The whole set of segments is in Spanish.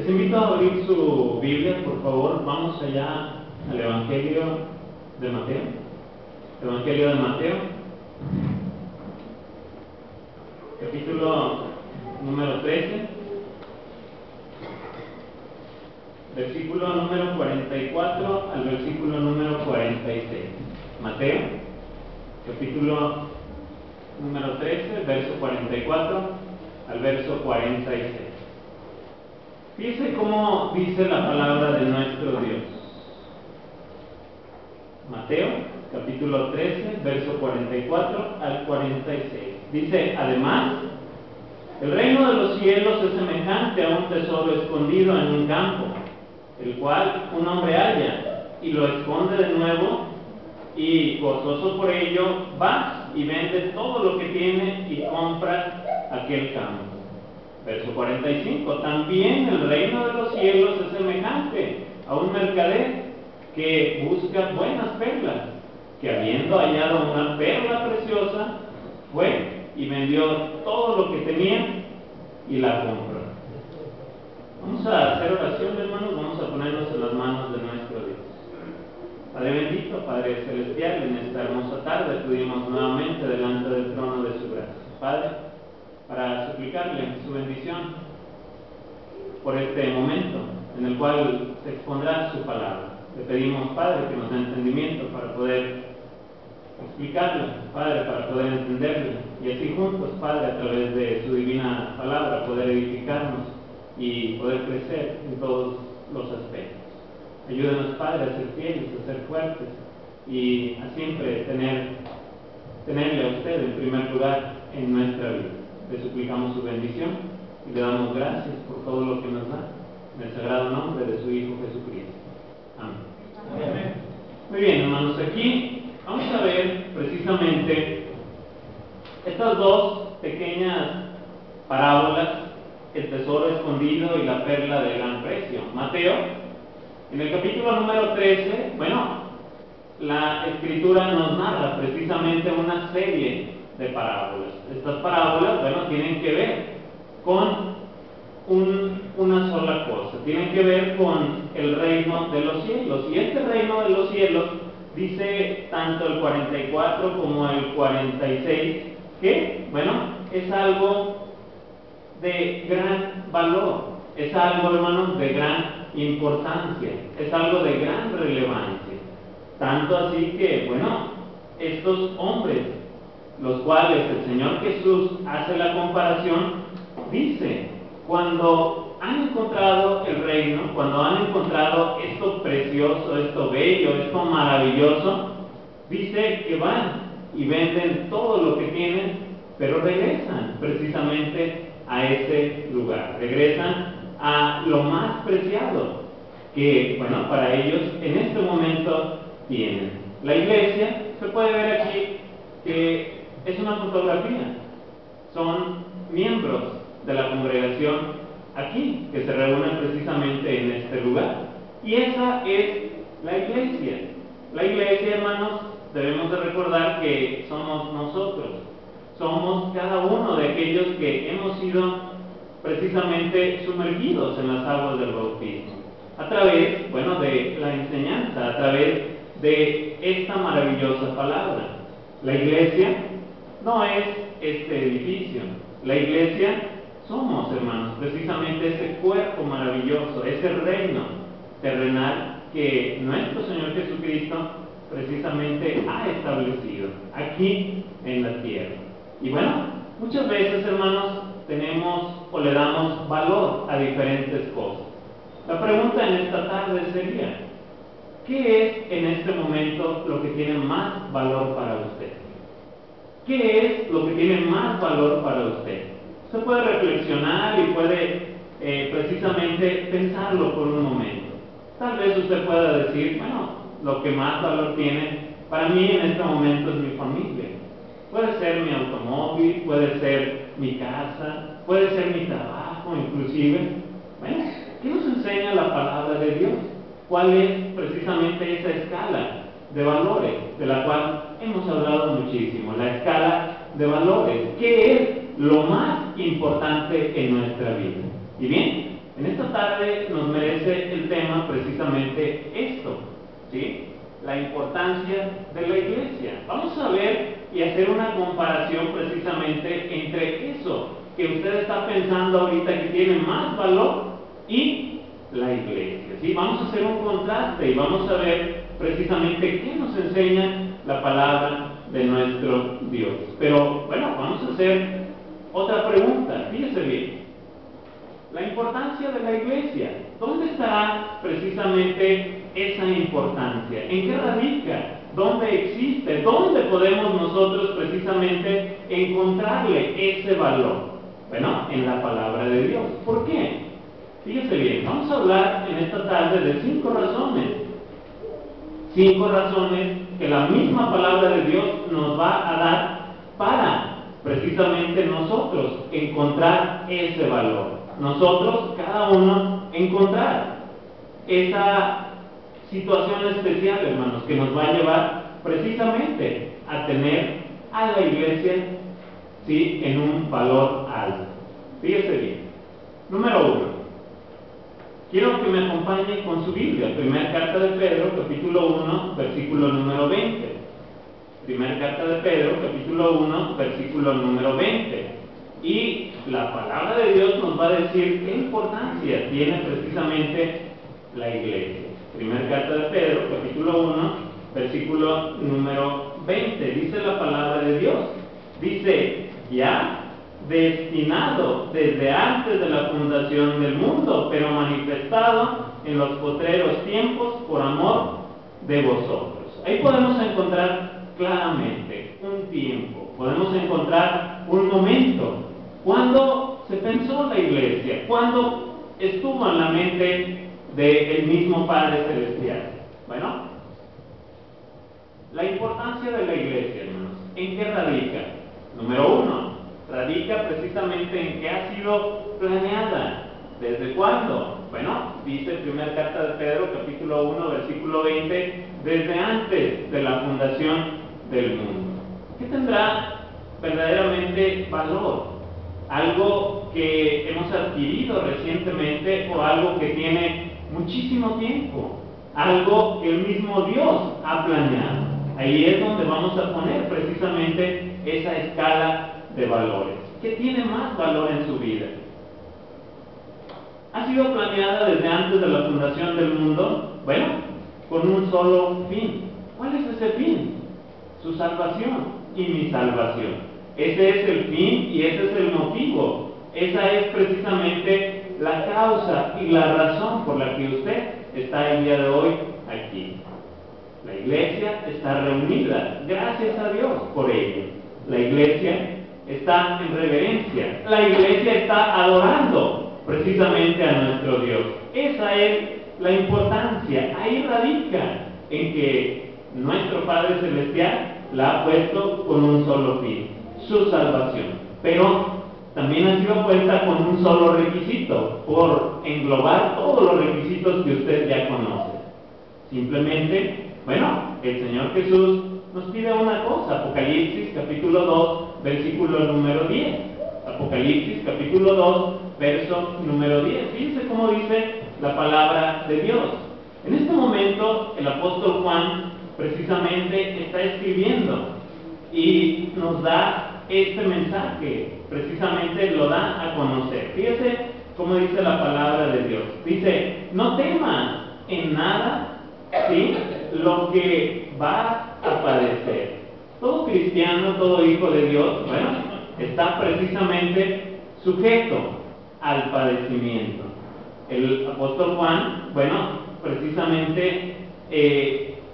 Les invito a abrir su Biblia, por favor. Vamos allá al Evangelio de Mateo. Evangelio de Mateo, capítulo número 13, versículo número 44 al versículo número 46. Mateo, capítulo número 13, verso 44 al verso 46. Fíjense cómo dice la palabra de nuestro Dios. Mateo, capítulo 13, verso 44 al 46. Dice, además, el reino de los cielos es semejante a un tesoro escondido en un campo, el cual un hombre halla y lo esconde de nuevo, y gozoso por ello va y vende todo lo que tiene y compra aquel campo. Verso 45, también el reino de los cielos es semejante a un mercader que busca buenas perlas, que habiendo hallado una perla preciosa, fue y vendió todo lo que tenía y la compró. Vamos a hacer oración, hermanos, vamos a ponernos en las manos de nuestro Dios. Padre bendito, Padre celestial, en esta hermosa tarde acudimos nuevamente delante del trono de su gracia. Padre, para suplicarle su bendición por este momento en el cual se expondrá su palabra. Le pedimos, Padre, que nos dé entendimiento para poder explicarla, Padre, para poder entenderla, y así juntos, Padre, a través de su divina palabra, poder edificarnos y poder crecer en todos los aspectos. Ayúdenos, Padre, a ser fieles, a ser fuertes y a siempre tenerle a usted en primer lugar en nuestra vida. Le suplicamos su bendición y le damos gracias por todo lo que nos da, en el sagrado nombre de su Hijo Jesucristo. Amén. Amén. Muy bien, hermanos, aquí vamos a ver precisamente estas dos pequeñas parábolas, el tesoro escondido y la perla de gran precio. Mateo, en el capítulo número 13, la Escritura nos narra precisamente una serie de parábolas. Estas parábolas, tienen que ver con una sola cosa, tienen que ver con el reino de los cielos. Y este reino de los cielos, dice tanto el 44 como el 46, que, es algo de gran valor, es algo, hermanos, de gran importancia, es algo de gran relevancia. Tanto así que, estos hombres, los cuales el Señor Jesús hace la comparación, dice, cuando han encontrado el reino, cuando han encontrado esto precioso, esto bello, esto maravilloso, dice que van y venden todo lo que tienen, pero regresan precisamente a ese lugar, regresan a lo más preciado que, para ellos en este momento tienen. La iglesia, se puede ver aquí que es una fotografía, son miembros de la congregación aquí, que se reúnen precisamente en este lugar, y esa es la iglesia. La iglesia, hermanos, debemos de recordar que somos nosotros, somos cada uno de aquellos que hemos sido precisamente sumergidos en las aguas del bautismo, a través, de la enseñanza, a través de esta maravillosa palabra. La iglesia no es este edificio, la iglesia somos, hermanos, precisamente ese cuerpo maravilloso, ese reino terrenal que nuestro Señor Jesucristo precisamente ha establecido aquí en la tierra. Y muchas veces, hermanos, tenemos o le damos valor a diferentes cosas. La pregunta en esta tarde sería, ¿qué es en este momento lo que tiene más valor para usted? ¿Qué es lo que tiene más valor para usted? Usted puede reflexionar y puede precisamente pensarlo por un momento. Tal vez usted pueda decir, lo que más valor tiene para mí en este momento es mi familia. Puede ser mi automóvil, puede ser mi casa, puede ser mi trabajo inclusive. ¿Qué nos enseña la palabra de Dios? ¿Cuál es precisamente esa escala de valores de la cual hemos hablado muchísimo? La escala de valores. ¿Qué es lo más importante en nuestra vida? Y bien, En esta tarde nos merece el tema precisamente esto, ¿sí? La importancia de la iglesia. Vamos a ver y hacer una comparación precisamente entre eso que usted está pensando ahorita que tiene más valor y la iglesia, ¿sí? Vamos a hacer un contraste y vamos a ver precisamente qué nos enseña la palabra de nuestro Dios. Pero bueno, vamos a hacer otra pregunta, fíjese bien. La importancia de la iglesia. ¿Dónde estará precisamente esa importancia? ¿En qué radica? ¿Dónde existe? ¿Dónde podemos nosotros precisamente encontrarle ese valor? Bueno, en la palabra de Dios. ¿Por qué? Fíjese bien, vamos a hablar en esta tarde de 5 razones. 5 razones que la misma palabra de Dios nos va a dar para precisamente nosotros encontrar ese valor. Nosotros, cada uno, encontrar esa situación especial, hermanos, que nos va a llevar precisamente a tener a la iglesia, ¿sí?, en un valor alto. Fíjese bien. Número 1. Quiero que me acompañe con su Biblia. Primera carta de Pedro, capítulo 1, versículo número 20. Primera carta de Pedro, capítulo 1, versículo número 20. Y la palabra de Dios nos va a decir qué importancia tiene precisamente la iglesia. Primera carta de Pedro, capítulo 1, versículo número 20. Dice la palabra de Dios. Dice, ya destinado desde antes de la fundación del mundo, pero manifestado en los postreros tiempos por amor de vosotros. Ahí podemos encontrar claramente un tiempo, podemos encontrar un momento. ¿Cuándo se pensó la iglesia? ¿Cuándo estuvo en la mente del mismo Padre Celestial? Bueno, la importancia de la iglesia, hermanos, ¿en qué radica? Número 1, radica precisamente en que ha sido planeada. ¿Desde cuándo? Bueno, dice primera carta de Pedro, capítulo 1, versículo 20, desde antes de la fundación del mundo. ¿Qué tendrá verdaderamente valor? Algo que hemos adquirido recientemente o algo que tiene muchísimo tiempo, algo que el mismo Dios ha planeado. Ahí es donde vamos a poner precisamente esa escala de valores. ¿Qué tiene más valor en su vida? ¿Ha sido planeada desde antes de la fundación del mundo? Bueno, con un solo fin. ¿Cuál es ese fin? Su salvación y mi salvación. Ese es el fin y ese es el motivo. Esa es precisamente la causa y la razón por la que usted está el día de hoy aquí. La iglesia está reunida, gracias a Dios por ello. La iglesia está en reverencia. La iglesia está adorando precisamente a nuestro Dios. Esa es la importancia. Ahí radica en que nuestro Padre Celestial la ha puesto con un solo fin, su salvación. Pero también ha sido puesta con un solo requisito, por englobar todos los requisitos que usted ya conoce. Simplemente, bueno, el Señor Jesús nos pide una cosa. Apocalipsis capítulo 2, versículo número 10. Apocalipsis capítulo 2, verso número 10. Fíjense cómo dice la palabra de Dios. En este momento el apóstol Juan precisamente está escribiendo y nos da este mensaje, precisamente lo da a conocer. Fíjese cómo dice la palabra de Dios. Dice, no temas en nada, ¿sí?, lo que va a padecer. Todo cristiano, todo hijo de Dios, bueno, está precisamente sujeto al padecimiento. El apóstol Juan, bueno, precisamente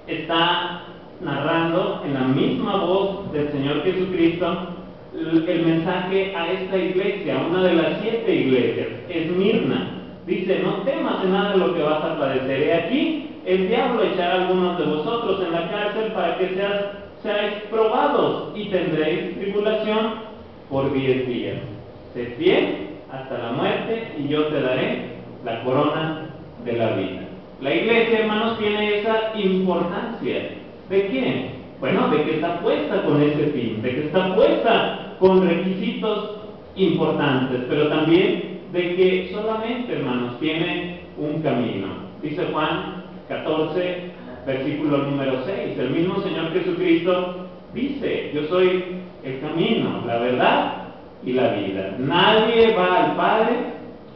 está narrando en la misma voz del Señor Jesucristo el mensaje a esta iglesia, una de las 7 iglesias, Esmirna. Dice, no temas en nada lo que vas a padecer. He aquí, el diablo echará a algunos de vosotros en la cárcel para que seáis probados y tendréis tribulación por 10 días. Sed fiel hasta la muerte y yo te daré la corona de la vida. La iglesia, hermanos, tiene esa importancia. ¿De qué? Bueno, de que está puesta con ese fin, de que está puesta con requisitos importantes, pero también de que solamente, hermanos, tiene un camino. Dice Juan 14, versículo número 6. El mismo Señor Jesucristo dice: yo soy el camino, la verdad y la vida. Nadie va al Padre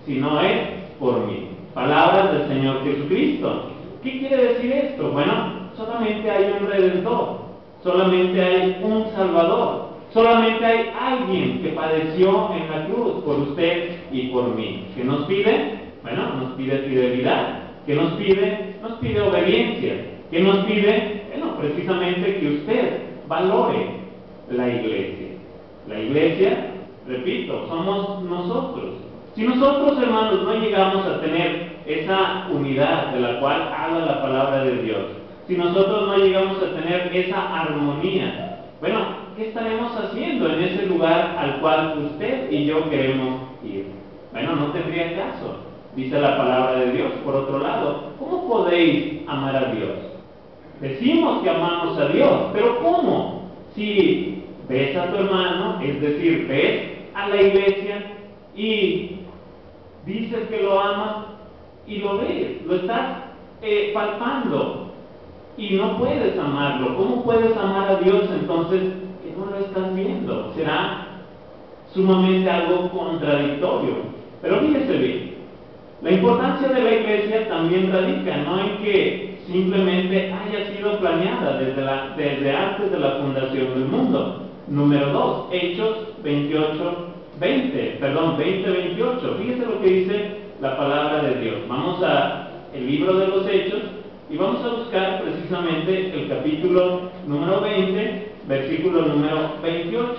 si no es por mí. Palabras del Señor Jesucristo. ¿Qué quiere decir esto? Bueno, solamente hay un Redentor, solamente hay un Salvador, solamente hay alguien que padeció en la cruz por usted y por mí. ¿Qué nos pide? Bueno, nos pide fidelidad. ¿Qué nos pide? Nos pide obediencia. ¿Qué nos pide? Bueno, precisamente que usted valore la iglesia. La iglesia, repito, somos nosotros. Si nosotros, hermanos, no llegamos a tener esa unidad de la cual habla la palabra de Dios, si nosotros no llegamos a tener esa armonía, bueno, ¿qué estaremos haciendo en ese lugar al cual usted y yo queremos ir? Bueno, no tendría caso. Dice la palabra de Dios, por otro lado, ¿cómo podéis amar a Dios? Decimos que amamos a Dios, pero ¿cómo? Si ves a tu hermano, es decir, ves a la iglesia y dices que lo amas y lo ves, lo estás palpando y no puedes amarlo. ¿Cómo puedes amar a Dios entonces que no lo estás viendo? Será sumamente algo contradictorio. Pero fíjese bien, la importancia de la iglesia también radica no en que simplemente haya sido planeada desde antes de la fundación del mundo. Número 2, Hechos 20:28. Fíjese lo que dice la palabra de Dios. Vamos a el libro de los Hechos y vamos a buscar precisamente el capítulo número 20, versículo número 28.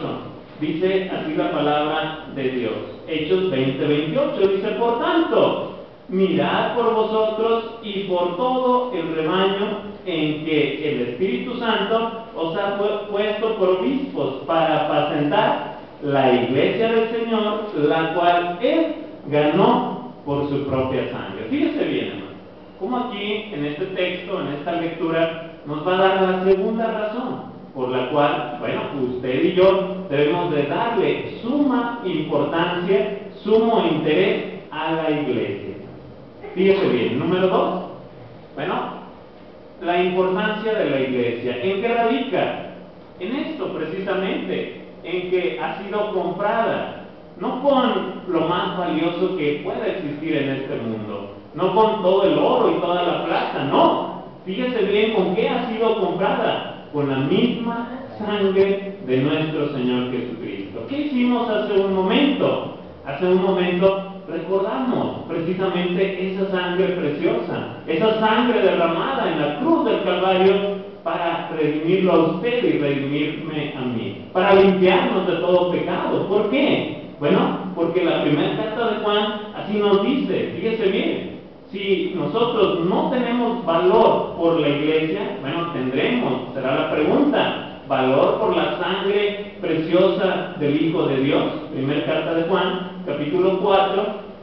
Dice así la palabra de Dios. Hechos 20:28 dice: por tanto, mirad por vosotros y por todo el rebaño en que el Espíritu Santo os ha puesto por obispos para apacentar la iglesia del Señor, la cual Él ganó por su propia sangre. Fíjese bien, hermano, como aquí en este texto, en esta lectura, nos va a dar la segunda razón por la cual, bueno, usted y yo debemos de darle suma importancia, sumo interés a la iglesia. Fíjese bien, número 2, bueno, la importancia de la iglesia. ¿En qué radica? En esto precisamente, en que ha sido comprada, no con lo más valioso que pueda existir en este mundo, no con todo el oro y toda la plata, no. Fíjese bien con qué ha sido comprada: con la misma sangre de nuestro Señor Jesucristo. ¿Qué hicimos hace un momento? Hace un momento recordamos precisamente esa sangre preciosa, esa sangre derramada en la cruz del Calvario para redimirlo a usted y redimirme a mí, para limpiarnos de todo pecado. ¿Por qué? Bueno, porque la primera carta de Juan así nos dice. Fíjese bien, si nosotros no tenemos valor por la iglesia, bueno, tendremos, será la pregunta, valor por la sangre preciosa del Hijo de Dios. Primera carta de Juan, capítulo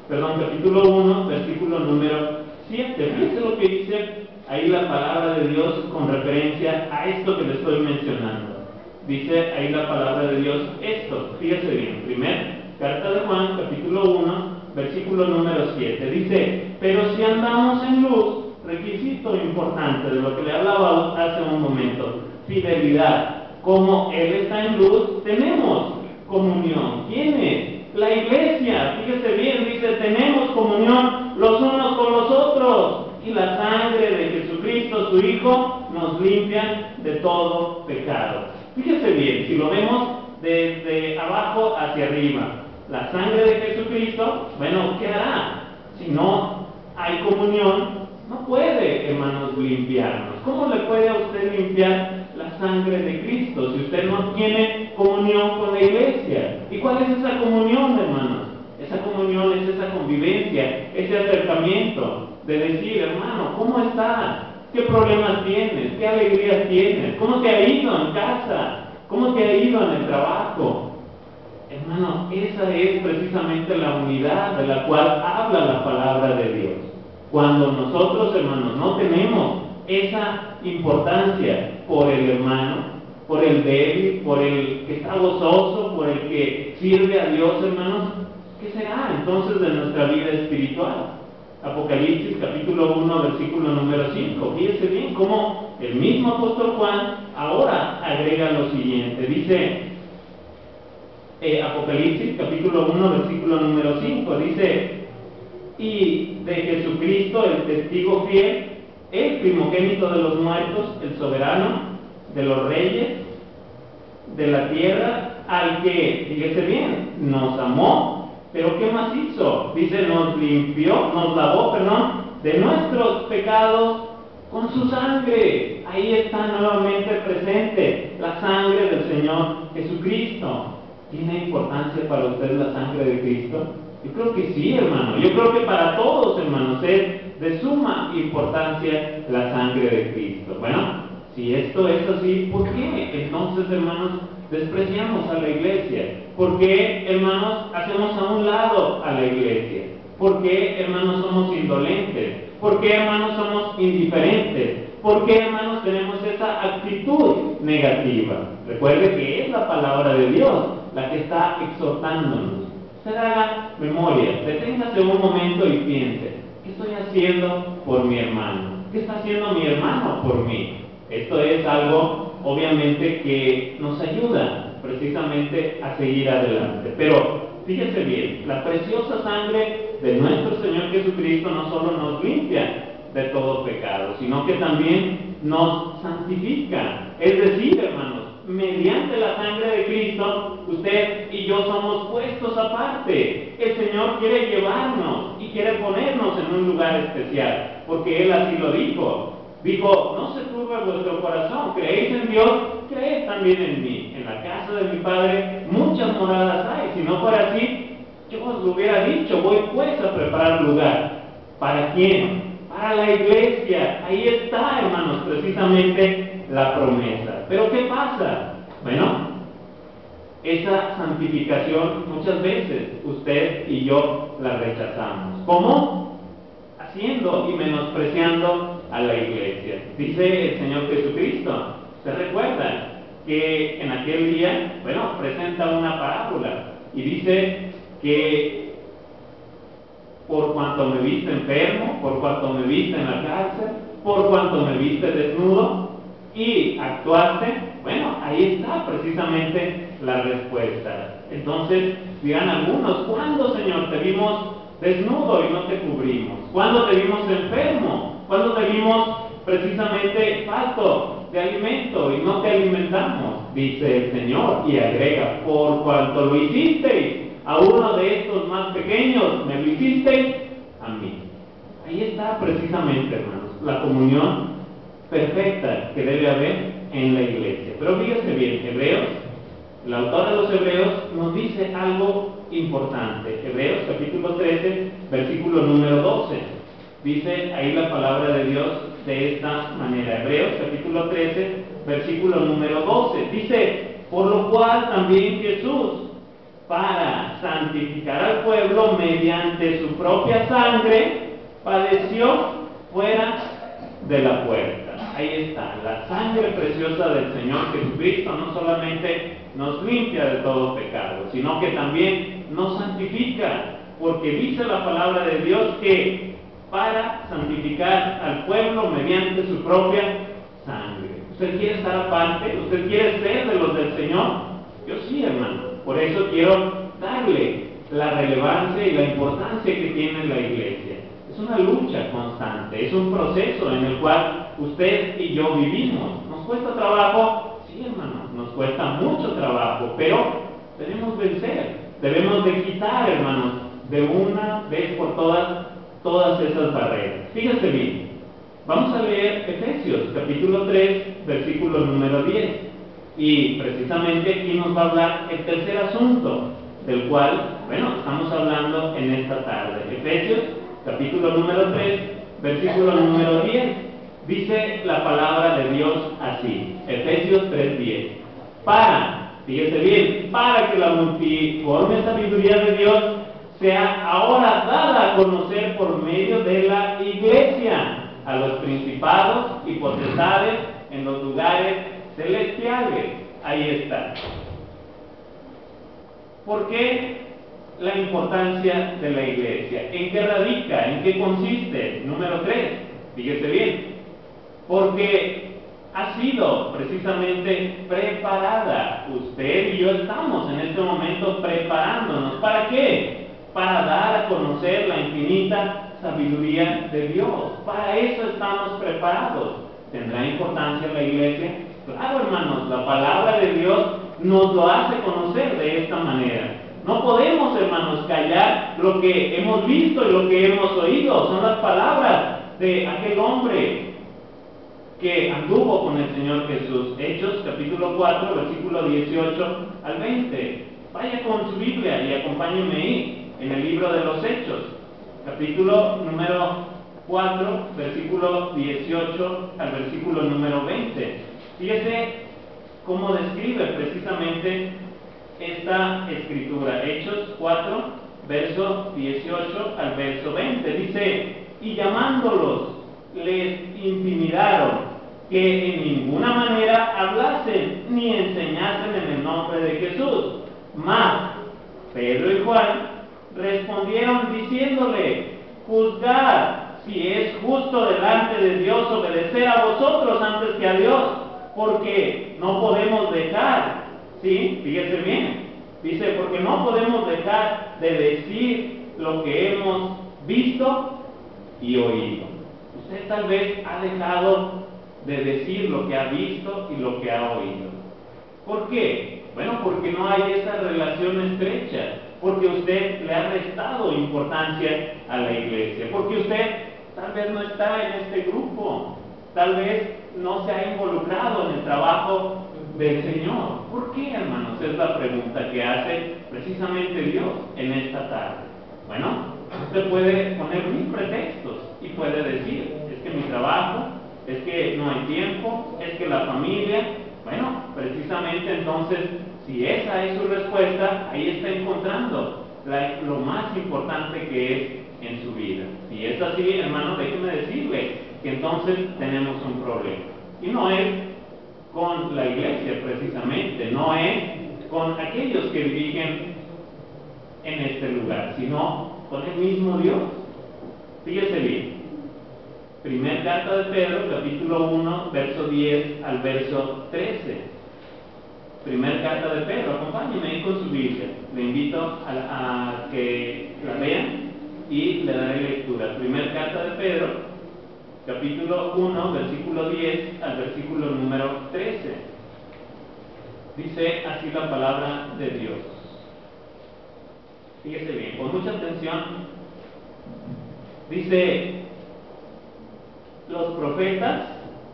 1, versículo número 7. Fíjese lo que dice ahí la palabra de Dios con referencia a esto que le estoy mencionando. Dice ahí la palabra de Dios esto, fíjese bien, primera carta de Juan, capítulo 1, versículo número 7. Dice: pero si andamos en luz, requisito importante de lo que le hablaba hace un momento, fidelidad. Como Él está en luz, tenemos comunión. ¿Quién es? La iglesia. Fíjese bien, dice: tenemos comunión los unos con los otros, y la sangre de Jesucristo, su Hijo, nos limpia de todo pecado. Fíjese bien, si lo vemos desde abajo hacia arriba, la sangre de Jesucristo, bueno, ¿qué hará? Si no hay comunión, no puede, hermanos, limpiarnos. ¿Cómo le puede a usted limpiar la sangre de Cristo si usted no tiene comunión con la iglesia? ¿Y cuál es esa comunión, hermanos? Esa comunión es esa convivencia, ese acercamiento de decir: hermano, ¿cómo estás? ¿Qué problemas tienes? ¿Qué alegrías tienes? ¿Cómo te ha ido en casa? ¿Cómo te ha ido en el trabajo? Hermano, esa es precisamente la unidad de la cual habla la palabra de Dios. Cuando nosotros, hermanos, no tenemos esa importancia por el hermano, por el débil, por el que está gozoso, por el que sirve a Dios, hermanos, ¿qué será entonces de nuestra vida espiritual? Apocalipsis capítulo 1, versículo número 5. Fíjese bien cómo el mismo apóstol Juan ahora agrega lo siguiente. Dice, Apocalipsis capítulo 1, versículo número 5, dice: y de Jesucristo, el testigo fiel, el primogénito de los muertos, el soberano de los reyes de la tierra, al que, fíjese bien, nos amó, pero ¿qué más hizo? Dice, nos limpió, nos lavó, de nuestros pecados con su sangre. Ahí está nuevamente presente la sangre del Señor Jesucristo. ¿Tiene importancia para usted la sangre de Cristo? Yo creo que sí, hermano. Yo creo que para todos, hermanos, es de suma importancia la sangre de Cristo. Bueno, si esto es así, ¿por qué entonces, hermanos, despreciamos a la iglesia? ¿Por qué, hermanos, hacemos a un lado a la iglesia? ¿Por qué, hermanos, somos indolentes? ¿Por qué, hermanos, somos indiferentes? ¿Por qué, hermanos, tenemos esa actitud negativa? Recuerde que es la palabra de Dios la que está exhortándonos. Usted haga memoria, deténgase un momento y piense: ¿qué estoy haciendo por mi hermano? ¿Qué está haciendo mi hermano por mí? Esto es algo, obviamente, que nos ayuda precisamente a seguir adelante. Pero fíjese bien, la preciosa sangre de nuestro Señor Jesucristo no solo nos limpia de todo pecado, sino que también nos santifica. Es decir, hermanos, mediante la sangre de Cristo, usted y yo somos puestos aparte. El Señor quiere llevarnos y quiere ponernos en un lugar especial, porque Él así lo dijo. Dijo: no se turbe vuestro corazón, creéis en Dios, creed también en mí. En la casa de mi Padre muchas moradas hay. Si no fuera así, yo os lo hubiera dicho. Voy pues a preparar lugar. ¿Para quién? Para la iglesia. Ahí está, hermanos, precisamente la promesa. Pero ¿qué pasa? Bueno, esa santificación muchas veces usted y yo la rechazamos. ¿Cómo? Haciendo y menospreciando a la iglesia. Dice el Señor Jesucristo, ¿se recuerda que en aquel día, presenta una parábola y dice que por cuanto me viste enfermo, por cuanto me viste en la cárcel, por cuanto me viste desnudo y actuaste? Bueno, ahí está precisamente la respuesta. Entonces dirán algunos: ¿cuándo, Señor, te vimos desnudo y no te cubrimos? ¿Cuándo te vimos enfermo? ¿Cuándo te vimos precisamente falto de alimento y no te alimentamos? Dice el Señor y agrega: por cuanto lo hicisteis a uno de estos más pequeños, me lo hicisteis a mí. Ahí está precisamente, hermanos, la comunión perfecta que debe haber en la iglesia. Pero fíjese bien, Hebreos, el autor de los Hebreos nos dice algo importante. Hebreos capítulo 13, versículo número 12. Dice ahí la palabra de Dios de esta manera. Hebreos capítulo 13, versículo número 12. Dice: por lo cual también Jesús, para santificar al pueblo mediante su propia sangre, padeció fuera de la puerta. Ahí está, la sangre preciosa del Señor Jesucristo no solamente nos limpia de todo pecado, sino que también nos santifica, porque dice la palabra de Dios que para santificar al pueblo mediante su propia sangre. ¿Usted quiere estar aparte? ¿Usted quiere ser de los del Señor? Yo sí, hermano. Por eso quiero darle la relevancia y la importancia que tiene la iglesia. Es una lucha constante, es un proceso en el cual usted y yo vivimos. ¿Nos cuesta trabajo? Sí, hermano, nos cuesta mucho trabajo, pero debemos vencer, debemos de quitar, hermanos, de una vez por todas esas barreras. Fíjese bien, vamos a leer Efesios capítulo 3, versículo número 10. Y precisamente aquí nos va a hablar el tercer asunto, del cual, estamos hablando en esta tarde. Efesios, capítulo número 3, versículo número 10. Dice la palabra de Dios así, Efesios 3:10. Fíjese bien, para que la multiforme sabiduría de Dios sea ahora dada a conocer por medio de la iglesia a los principados y potestades en los lugares celestiales. Ahí está. ¿Por qué la importancia de la iglesia? ¿En qué radica? ¿En qué consiste? Número 3, fíjese bien, porque ha sido precisamente preparada. Usted y yo estamos en este momento preparándonos. ¿Para qué? Para dar a conocer la infinita sabiduría de Dios. Para eso estamos preparados. ¿Tendrá importancia la iglesia? Claro, hermanos, la palabra de Dios nos lo hace conocer de esta manera. No podemos, hermanos, callar lo que hemos visto y lo que hemos oído. Son las palabras de aquel hombre que anduvo con el Señor Jesús. Hechos capítulo 4, versículo 18 al 20. Vaya con su Biblia y acompáñenme ahí, en el libro de los Hechos, capítulo número 4, versículo 18 al versículo número 20. Fíjese cómo describe precisamente esta escritura. Hechos 4, verso 18 al verso 20. Dice: y llamándolos, les intimidaron que en ninguna manera hablasen ni enseñasen en el nombre de Jesús. Mas Pedro y Juan respondieron diciéndole: juzgad si es justo delante de Dios obedecer a vosotros antes que a Dios, porque no podemos dejar, ¿sí? Fíjese bien, dice, porque no podemos dejar de decir lo que hemos visto y oído. Usted tal vez ha dejado de decir lo que ha visto y lo que ha oído. ¿Por qué? Bueno, porque no hay esa relación estrecha, porque usted le ha restado importancia a la iglesia, porque usted tal vez no está en este grupo, tal vez no se ha involucrado en el trabajo del Señor. ¿Por qué, hermanos? Es la pregunta que hace precisamente Dios en esta tarde. Bueno, usted puede poner mil pretextos y puede decir: es que mi trabajo, es que no hay tiempo, es que la familia. Bueno, precisamente entonces, si esa es su respuesta, ahí está encontrando lo más importante que es en su vida. Si es así, hermano, déjeme decirle que entonces tenemos un problema. Y no es con la iglesia precisamente, no es con aquellos que dirigen en este lugar, sino con el mismo Dios. Fíjese bien, primer carta de Pedro, capítulo 1, verso 10 al verso 13. Primer carta de Pedro, acompáñenme ahí con su Biblia. Le invito a que la vean y le daré lectura. Primer carta de Pedro, capítulo 1, versículo 10 al versículo número 13. Dice así la palabra de Dios. Fíjese bien, con mucha atención. Dice: los profetas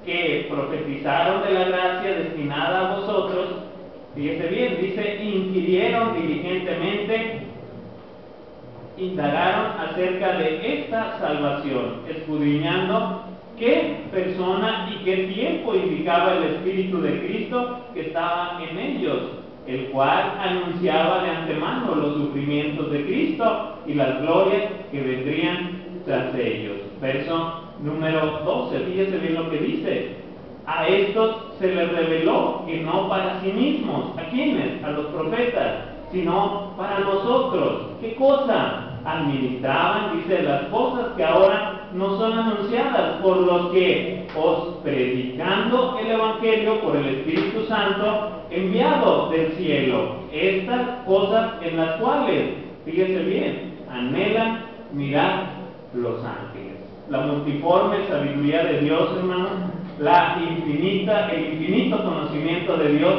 que profetizaron de la gracia destinada a vosotros, fíjese bien, dice, inquirieron diligentemente, indagaron acerca de esta salvación, escudriñando qué persona y qué tiempo indicaba el Espíritu de Cristo que estaba en ellos, el cual anunciaba de antemano los sufrimientos de Cristo y las glorias que vendrían tras ellos. Verso número 12, fíjese bien lo que dice: a estos se les reveló que no para sí mismos, ¿a quiénes? A los profetas, sino para nosotros. ¿Qué cosa? Administraban, dice, las cosas que ahora no son anunciadas por los que, os predicando el Evangelio por el Espíritu Santo enviado del cielo, estas cosas en las cuales, fíjese bien, anhelan mirar los ángeles. La multiforme sabiduría de Dios, hermanos, el infinito conocimiento de Dios,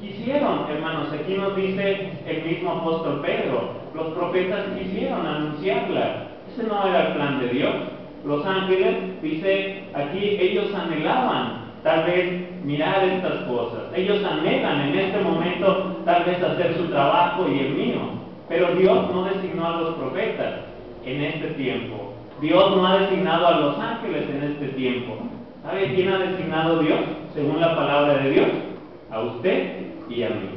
quisieron, hermanos, aquí nos dice el mismo apóstol Pedro, los profetas quisieron anunciarla. Ese no era el plan de Dios. Los ángeles, dice aquí, ellos anhelaban tal vez mirar estas cosas. Ellos anhelan en este momento tal vez hacer su trabajo y el mío. Pero Dios no designó a los profetas en este tiempo. Dios no ha designado a los ángeles en este tiempo. ¿Sabe quién ha designado Dios? Según la palabra de Dios, a usted y a mí.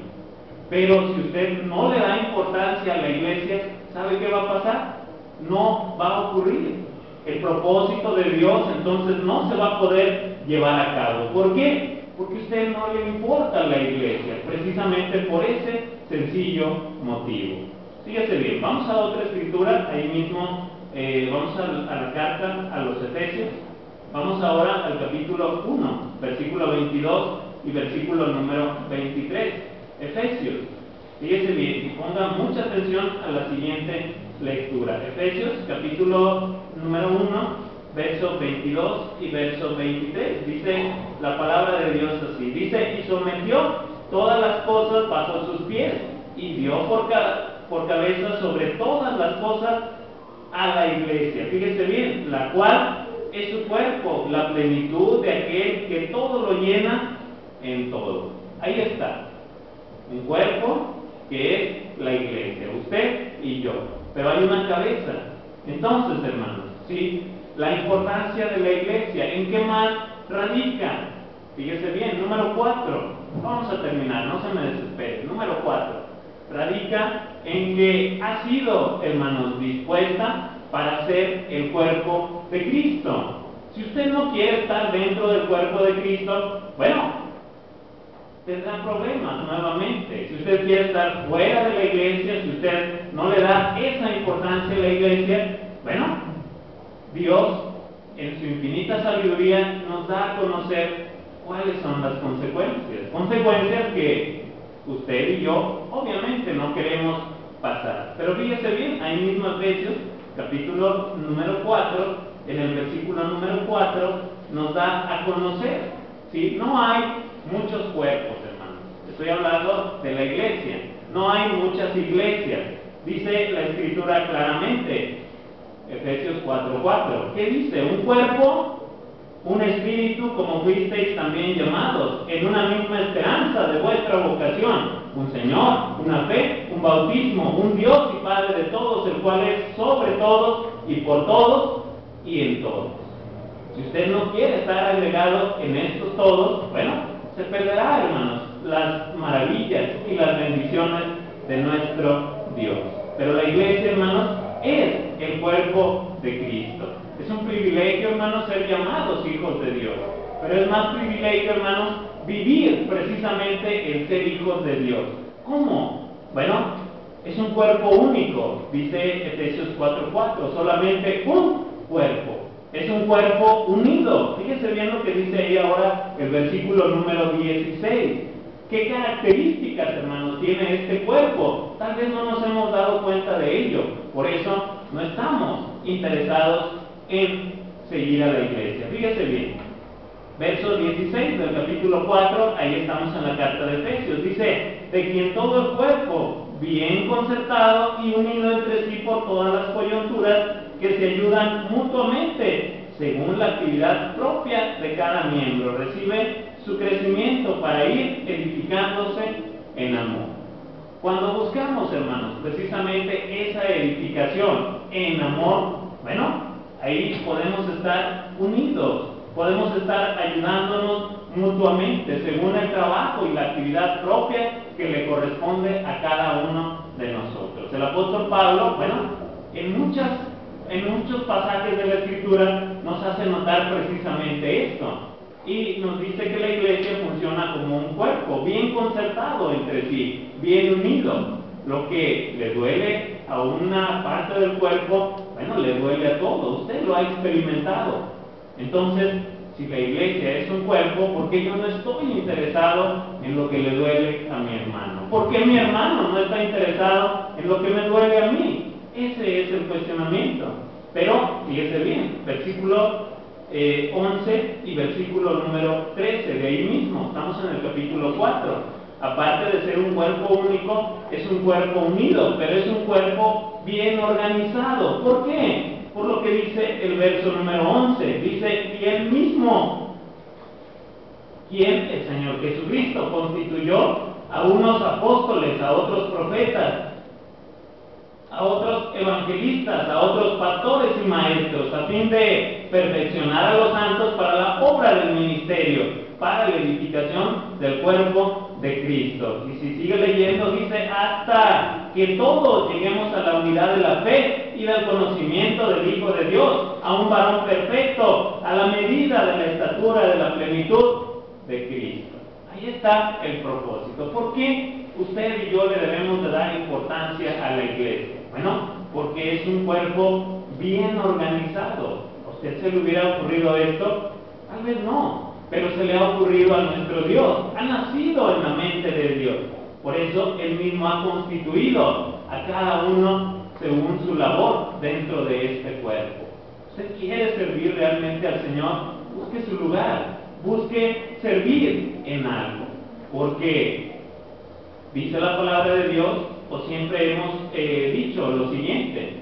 Pero si usted no le da importancia a la iglesia, ¿sabe qué va a pasar? No va a ocurrir. El propósito de Dios entonces no se va a poder llevar a cabo. ¿Por qué? Porque a usted no le importa la iglesia, precisamente por ese sencillo motivo. Fíjese bien, vamos a otra escritura, ahí mismo, vamos a la carta a los Efesios. Vamos ahora al capítulo 1, versículo 22 y versículo número 23. Efesios. Fíjese bien y ponga mucha atención a la siguiente lectura. Efesios, capítulo número 1, verso 22 y verso 23. Dice la palabra de Dios así. Dice, y sometió todas las cosas bajo sus pies, y dio por cabeza sobre todas las cosas a la iglesia. Fíjese bien, la cual es su cuerpo, la plenitud de aquel que todo lo llena en todo. Ahí está. Un cuerpo que es la iglesia, usted y yo. Pero hay una cabeza. Entonces, hermanos, ¿sí? La importancia de la iglesia, ¿en qué más radica? Fíjese bien, número 4. Vamos a terminar, no se me desespere. Número 4. Radica en que ha sido, hermanos, dispuesta para ser el cuerpo de Cristo. Si usted no quiere estar dentro del cuerpo de Cristo, bueno, tendrá problemas nuevamente. Si usted quiere estar fuera de la iglesia, si usted no le da esa importancia a la iglesia, bueno, Dios en su infinita sabiduría nos da a conocer cuáles son las consecuencias. Consecuencias que usted y yo obviamente no queremos pasar. Pero fíjese bien, ahí mismo Efesios, capítulo número 4, en el versículo número 4, nos da a conocer, ¿sí? No hay muchos cuerpos, hermanos. Estoy hablando de la iglesia. No hay muchas iglesias. Dice la Escritura claramente, Efesios 4:4. ¿Qué dice? Un cuerpo, un espíritu, como fuisteis también llamados, en una misma esperanza de vuestra vocación. Un Señor, una fe, un bautismo, un Dios y Padre de todos, el cual es sobre todos y por todos y en todos. Si usted no quiere estar agregado en estos todos, bueno, se perderá, hermanos, las maravillas y las bendiciones de nuestro Dios. Pero la iglesia, hermanos, es el cuerpo de Cristo. Es un privilegio, hermanos, ser llamados hijos de Dios. Pero es más privilegio, hermanos, vivir precisamente el ser hijos de Dios. ¿Cómo? Bueno, es un cuerpo único, dice Efesios 4:4, solamente un cuerpo. Es un cuerpo unido. Fíjese bien lo que dice ahí ahora el versículo número 16. ¿Qué características, hermanos, tiene este cuerpo? Tal vez no nos hemos dado cuenta de ello. Por eso no estamos interesados en seguir a la iglesia. Fíjese bien. Verso 16 del capítulo 4, ahí estamos en la carta de Efesios. Dice, de quien todo el cuerpo, bien concertado y unido entre sí por todas las coyunturas, que se ayudan mutuamente, según la actividad propia de cada miembro, recibe su crecimiento para ir edificándose en amor. Cuando buscamos, hermanos, precisamente esa edificación en amor, bueno, ahí podemos estar unidos, podemos estar ayudándonos mutuamente, según el trabajo y la actividad propia que le corresponde a cada uno de nosotros. El apóstol Pablo, bueno, en muchos pasajes de la Escritura nos hace notar precisamente esto. Y nos dice que la iglesia funciona como un cuerpo, bien concertado entre sí, bien unido. Lo que le duele a una parte del cuerpo, bueno, le duele a todo. Usted lo ha experimentado. Entonces, si la iglesia es un cuerpo, ¿por qué yo no estoy interesado en lo que le duele a mi hermano? ¿Por qué mi hermano no está interesado en lo que me duele a mí? Ese es el cuestionamiento. Pero, fíjese bien, versículo 11 y versículo número 13, de ahí mismo, estamos en el capítulo 4. Aparte de ser un cuerpo único, es un cuerpo unido, pero es un cuerpo bien organizado. ¿Por qué? Por lo que dice el verso número 11, dice, y él mismo, quien el Señor Jesucristo constituyó a unos apóstoles, a otros profetas, a otros evangelistas, a otros pastores y maestros, a fin de perfeccionar a los santos para la obra del ministerio, para la edificación del cuerpo de Cristo. Y si sigue leyendo, dice, hasta que todos lleguemos a la unidad de la fe y del conocimiento del Hijo de Dios, a un varón perfecto, a la medida de la estatura de la plenitud de Cristo. Ahí está el propósito. ¿Por qué usted y yo le debemos de dar importancia a la iglesia? Bueno, porque es un cuerpo bien organizado. ¿A usted se le hubiera ocurrido esto? Tal vez no, pero se le ha ocurrido a nuestro Dios. Ha nacido en la mente de Dios. Por eso Él mismo ha constituido a cada uno según su labor dentro de este cuerpo. ¿Usted quiere servir realmente al Señor? Busque su lugar, busque servir en algo, porque dice la palabra de Dios, o siempre hemos dicho lo siguiente: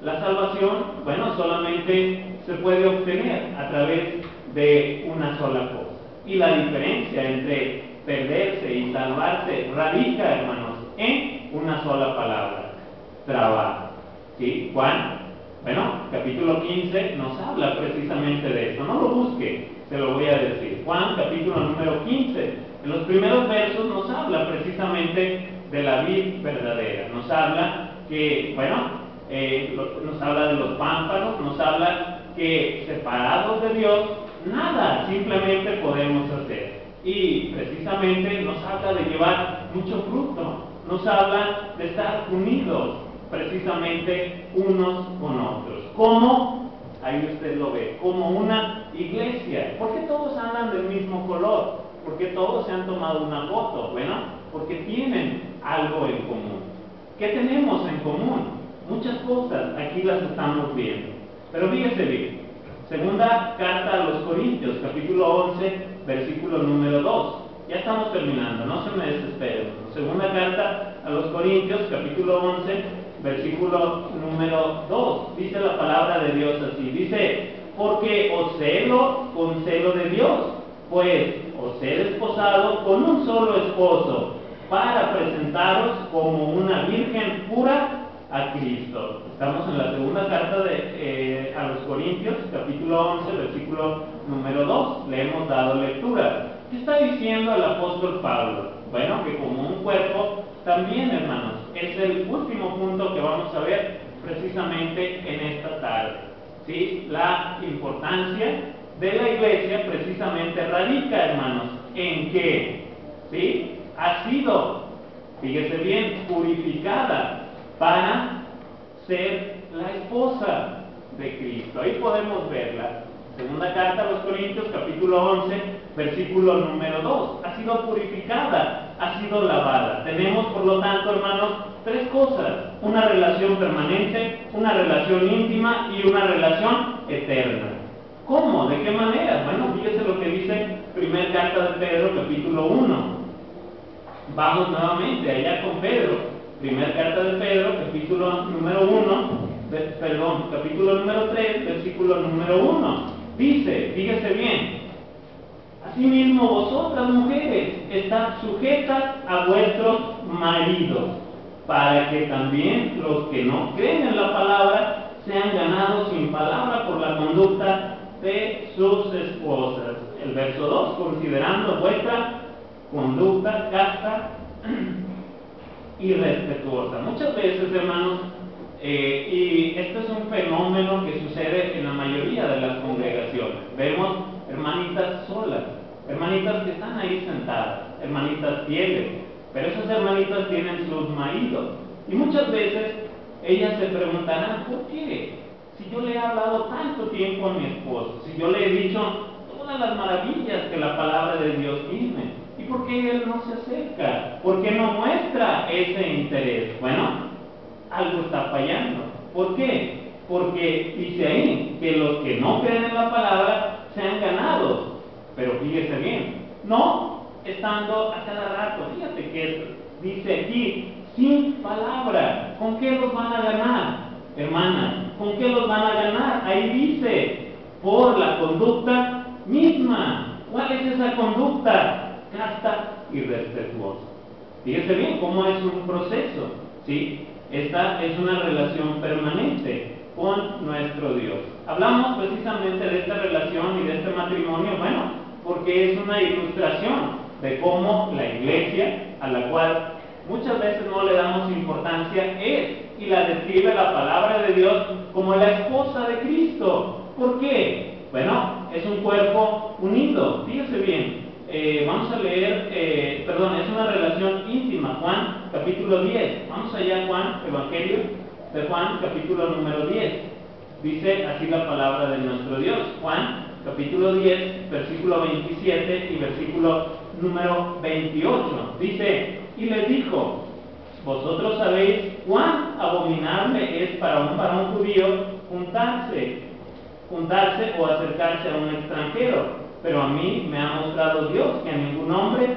la salvación, bueno, solamente se puede obtener a través de una sola cosa, y la diferencia entre perderse y salvarse radica, hermanos, en una sola palabra: trabajo. ¿Sí? Juan, bueno, capítulo 15 nos habla precisamente de esto. No lo busque, se lo voy a decir. Juan, capítulo número 15, en los primeros versos nos habla precisamente de la vid verdadera. Nos habla que, bueno, nos habla de los pámpanos, nos habla que separados de Dios, nada simplemente podemos hacer. Y precisamente nos habla de llevar mucho fruto, nos habla de estar unidos precisamente unos con otros. ¿Cómo? Ahí usted lo ve, como una iglesia. ¿Por qué todos andan del mismo color? ¿Por qué todos se han tomado una foto? Bueno, porque tienen algo en común. ¿Qué tenemos en común? Muchas cosas, aquí las estamos viendo. Pero fíjese bien, segunda carta a los Corintios, capítulo 11, versículo número 2. Ya estamos terminando, no se me desesperen. Segunda carta a los Corintios, capítulo 11, versículo número 2. Dice la palabra de Dios así. Dice: porque os celo con celo de Dios, pues os he desposado con un solo esposo, para presentaros como una virgen pura a Cristo. Estamos en la segunda carta a los Corintios, capítulo 11, versículo número 2. Le hemos dado lectura. ¿Qué está diciendo el apóstol Pablo? Bueno, que como un cuerpo, también, hermanos, es el último punto que vamos a ver precisamente en esta tarde. ¿Sí? La importancia de la iglesia precisamente radica, hermanos, en que, ¿sí?, ha sido, fíjese bien, purificada para ser la esposa de Cristo. Ahí podemos verla. Segunda carta a los Corintios, capítulo 11, versículo número 2. Ha sido purificada, ha sido lavada. Tenemos, por lo tanto, hermanos, tres cosas: una relación permanente, una relación íntima y una relación eterna. ¿Cómo? ¿De qué manera? Bueno, fíjese lo que dice primera carta de Pedro, capítulo 1. Vamos nuevamente allá con Pedro. Primera carta de Pedro, capítulo número 1, capítulo número 3, versículo número 1. Dice, fíjese bien: asimismo vosotras, mujeres, estad sujetas a vuestros maridos, para que también los que no creen en la palabra sean ganados sin palabra por la conducta de sus esposas. El verso 2, considerando vuestra conducta casta y respetuosa. Muchas veces, hermanos, y este es un fenómeno que sucede en la mayoría de las congregaciones. Vemos hermanitas solas, hermanitas que están ahí sentadas, hermanitas fieles, pero esas hermanitas tienen sus maridos. Y muchas veces ellas se preguntarán: ¿por qué? Si yo le he hablado tanto tiempo a mi esposo, si yo le he dicho todas las maravillas que la palabra de Dios tiene, ¿y por qué él no se acerca? ¿Por qué no muestra ese interés? Bueno, algo está fallando. ¿Por qué? Porque dice ahí que los que no creen en la palabra sean ganados. Pero fíjese bien, no estando a cada rato. Fíjate que dice aquí, sin palabra. ¿Con qué los van a ganar, hermanas? ¿Con qué los van a ganar? Ahí dice, por la conducta misma. ¿Cuál es esa conducta? Casta y respetuosa. Fíjese bien cómo es un proceso, ¿sí? Esta es una relación permanente con nuestro Dios. Hablamos precisamente de esta relación y de este matrimonio, bueno, porque es una ilustración de cómo la iglesia, a la cual muchas veces no le damos importancia, es, y la describe la palabra de Dios como la esposa de Cristo. ¿Por qué? Bueno, es un cuerpo unido. Fíjese bien, vamos a leer, es una relación íntima, Juan capítulo 10. Vamos allá, Juan, Evangelio de Juan capítulo número 10. Dice así la palabra de nuestro Dios. Juan capítulo 10, versículo 27 y versículo número 28. Dice, y les dijo: vosotros sabéis cuán abominable es para un varón judío juntarse o acercarse a un extranjero, pero a mí me ha mostrado Dios que a ningún hombre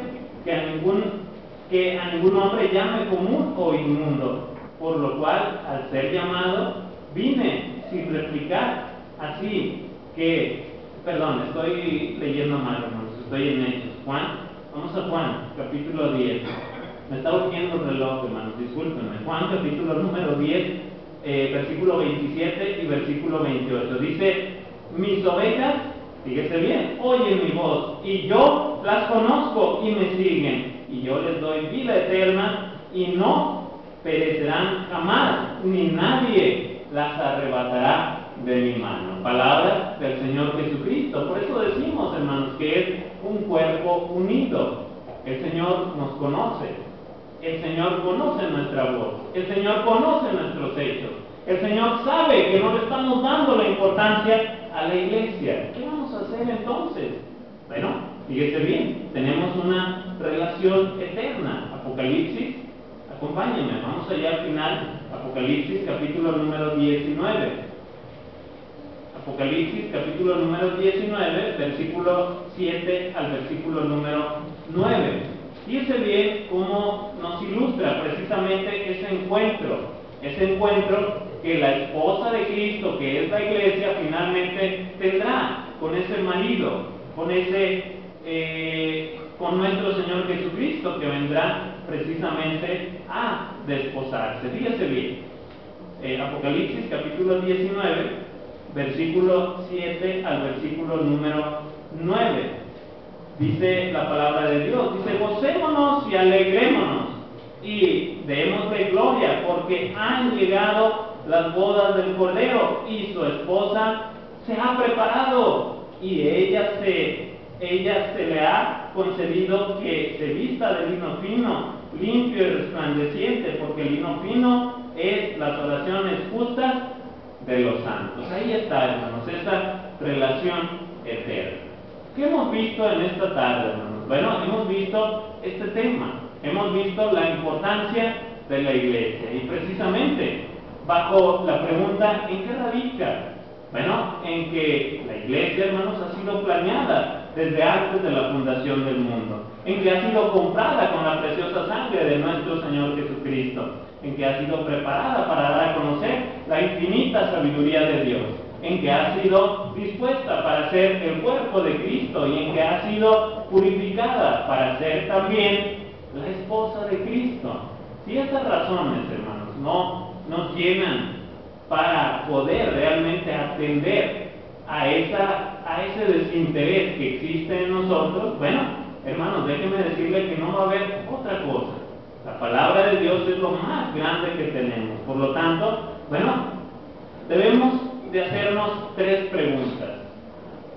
llame común o inmundo, por lo cual, al ser llamado, vine sin replicar. Así que, estoy leyendo mal, hermanos, estoy en Hechos. Vamos a Juan, capítulo 10. Me está urgiendo el reloj, hermanos, discúlpenme. Juan, capítulo número 10, versículo 27 y versículo 28. Dice: mis ovejas, fíjese bien, oyen mi voz, y yo las conozco y me siguen, y yo les doy vida eterna, y no perecerán jamás, ni nadie las arrebatará de mi mano. Palabra del Señor Jesucristo. Por eso decimos, hermanos, que es un cuerpo unido. El Señor nos conoce. El Señor conoce nuestra voz. El Señor conoce nuestros hechos. El Señor sabe que no le estamos dando la importancia a la iglesia. ¿Qué vamos a hacer entonces? Bueno, fíjese bien, tenemos una relación eterna. Apocalipsis, acompáñenme, vamos allá al final. Apocalipsis, capítulo número 19. Apocalipsis, capítulo número 19, versículo 7 al versículo número 9. Fíjese bien cómo nos ilustra precisamente ese encuentro que la esposa de Cristo, que es la iglesia, finalmente tendrá con ese marido, con nuestro Señor Jesucristo, que vendrá precisamente a desposarse. Fíjese bien, Apocalipsis capítulo 19, versículo 7 al versículo número 9. Dice la palabra de Dios, dice: gocémonos y alegrémonos y démosle gloria, porque han llegado las bodas del Cordero y su esposa se ha preparado, y ella se le ha concedido que se vista de lino fino, limpio y resplandeciente, porque el lino fino es las oraciones justas de los santos. Ahí está, hermanos, esa relación eterna. ¿Qué hemos visto en esta tarde, hermanos? Bueno, hemos visto este tema, hemos visto la importancia de la iglesia, y precisamente bajo la pregunta: ¿en qué radica? Bueno, en que la iglesia, hermanos, ha sido planeada desde antes de la fundación del mundo, en que ha sido comprada con la preciosa sangre de nuestro Señor Jesucristo, en que ha sido preparada para dar a conocer la infinita sabiduría de Dios, en que ha sido dispuesta para ser el cuerpo de Cristo, y en que ha sido purificada para ser también la esposa de Cristo. Si estas razones, hermanos, no nos llenan para poder realmente atender a ese desinterés que existe en nosotros, bueno, hermanos, déjenme decirle que no va a haber otra cosa. La palabra de Dios es lo más grande que tenemos. Por lo tanto, bueno, debemos de hacernos tres preguntas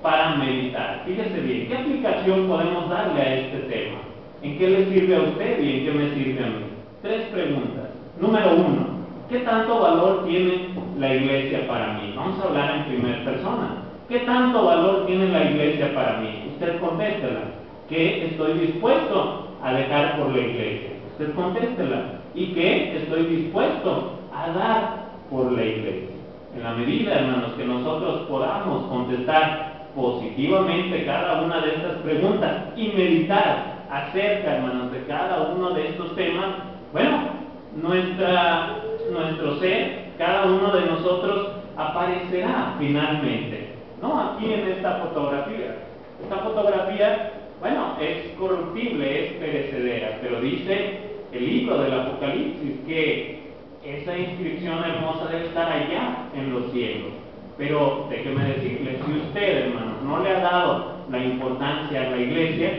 para meditar. Fíjese bien, ¿qué aplicación podemos darle a este tema? ¿En qué le sirve a usted y en qué me sirve a mí? Tres preguntas. Número uno, ¿qué tanto valor tiene la iglesia para mí? Vamos a hablar en primera persona. ¿Qué tanto valor tiene la iglesia para mí? Usted contéstela. ¿Qué estoy dispuesto a dejar por la iglesia? Usted contéstela. ¿Y qué estoy dispuesto a dar por la iglesia? En la medida, hermanos, que nosotros podamos contestar positivamente cada una de estas preguntas y meditar acerca, hermanos, de cada uno de estos temas, bueno, nuestro ser, cada uno de nosotros aparecerá finalmente, ¿no? Aquí en esta fotografía. Esta fotografía, bueno, es corruptible, es perecedera, pero dice el libro del Apocalipsis que esa inscripción hermosa debe estar allá en los cielos. Pero déjeme decirle, si usted, hermanos, no le ha dado la importancia a la iglesia,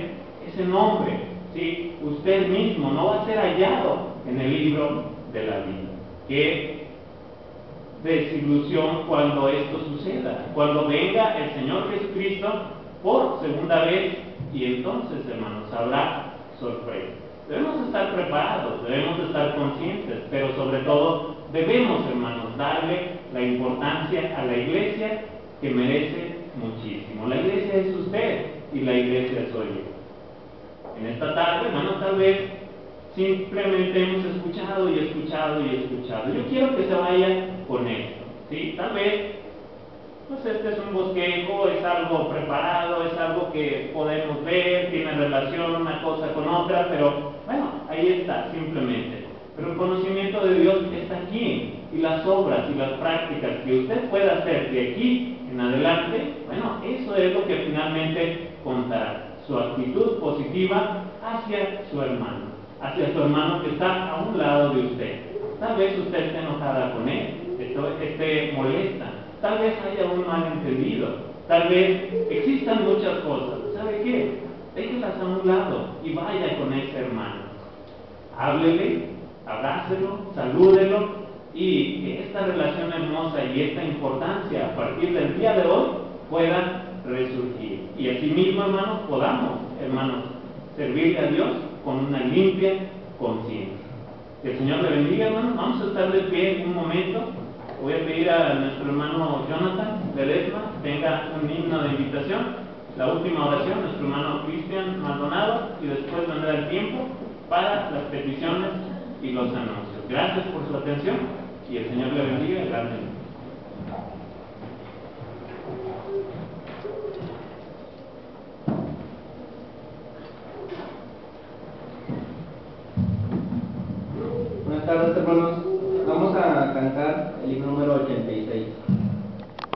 ese nombre, ¿sí?, usted mismo no va a ser hallado en el libro de la vida. Qué desilusión cuando esto suceda, cuando venga el Señor Jesucristo por segunda vez Y entonces, hermanos, habrá sorpresa. Debemos estar preparados, debemos estar conscientes, pero sobre todo debemos, hermanos, darle la importancia a la iglesia que merece muchísimo. La iglesia es usted y la iglesia soy yo. En esta tarde, hermanos, tal vez simplemente hemos escuchado y escuchado y escuchado. Yo quiero que se vaya con esto, ¿sí? Tal vez, pues este es un bosquejo, es algo preparado, es algo que podemos ver, tiene relación una cosa con otra, pero bueno, ahí está, simplemente. Pero el conocimiento de Dios está aquí, y las obras y las prácticas que usted pueda hacer de aquí en adelante, bueno, eso es lo que finalmente contará. Su actitud positiva hacia su hermano que está a un lado de usted. Tal vez usted esté enojada con él, esté molesta, tal vez haya un malentendido, tal vez existan muchas cosas. ¿Sabe qué? Déjelas a un lado y vaya con ese hermano. Háblele, abrácelo, salúdelo, y que esta relación hermosa y esta importancia a partir del día de hoy pueda resurgir. Y asimismo, hermanos, podamos, hermanos, servirle a Dios con una limpia conciencia. Que el Señor le bendiga, hermanos. Vamos a estar de pie un momento. Voy a pedir a nuestro hermano Jonathan Ledesma tenga un himno de invitación. La última oración, nuestro hermano Cristian Maldonado, y después vendrá el tiempo para las peticiones y los anuncios. Gracias por su atención y el Señor le bendiga grandemente. Buenas tardes, hermanos.